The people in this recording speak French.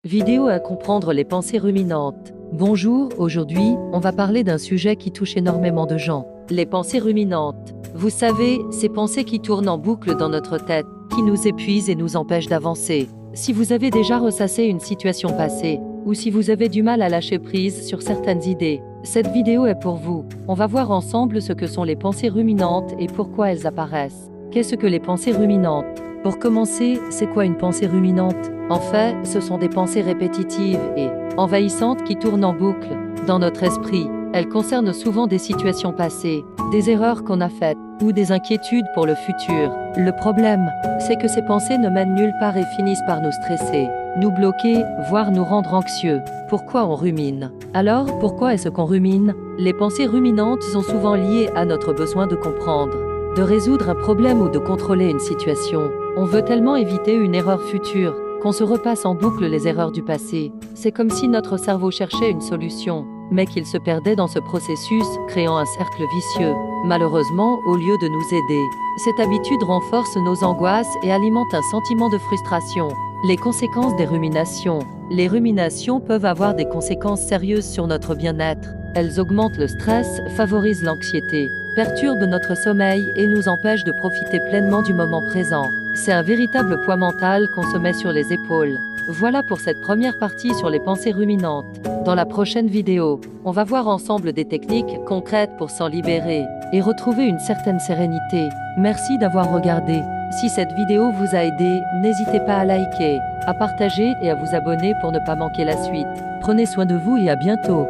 Vidéo à comprendre les pensées ruminantes. Bonjour, aujourd'hui, on va parler d'un sujet qui touche énormément de gens. Les pensées ruminantes. Vous savez, ces pensées qui tournent en boucle dans notre tête, qui nous épuisent et nous empêchent d'avancer. Si vous avez déjà ressassé une situation passée, ou si vous avez du mal à lâcher prise sur certaines idées, cette vidéo est pour vous. On va voir ensemble ce que sont les pensées ruminantes et pourquoi elles apparaissent. Qu'est-ce que les pensées ruminantes? Pour commencer, c'est quoi une pensée ruminante? En fait, ce sont des pensées répétitives et envahissantes qui tournent en boucle dans notre esprit. Elles concernent souvent des situations passées, des erreurs qu'on a faites ou des inquiétudes pour le futur. Le problème, c'est que ces pensées ne mènent nulle part et finissent par nous stresser, nous bloquer, voire nous rendre anxieux. Pourquoi on rumine? Alors, pourquoi est-ce qu'on rumine? Les pensées ruminantes sont souvent liées à notre besoin de comprendre, de résoudre un problème ou de contrôler une situation. On veut tellement éviter une erreur future qu'on se repasse en boucle les erreurs du passé. C'est comme si notre cerveau cherchait une solution, mais qu'il se perdait dans ce processus, créant un cercle vicieux. Malheureusement, au lieu de nous aider, cette habitude renforce nos angoisses et alimente un sentiment de frustration. Les conséquences des ruminations. Les ruminations peuvent avoir des conséquences sérieuses sur notre bien-être. Elles augmentent le stress, favorisent l'anxiété, perturbent notre sommeil et nous empêchent de profiter pleinement du moment présent. C'est un véritable poids mental qu'on se met sur les épaules. Voilà pour cette première partie sur les pensées ruminantes. Dans la prochaine vidéo, on va voir ensemble des techniques concrètes pour s'en libérer et retrouver une certaine sérénité. Merci d'avoir regardé. Si cette vidéo vous a aidé, n'hésitez pas à liker, à partager et à vous abonner pour ne pas manquer la suite. Prenez soin de vous et à bientôt.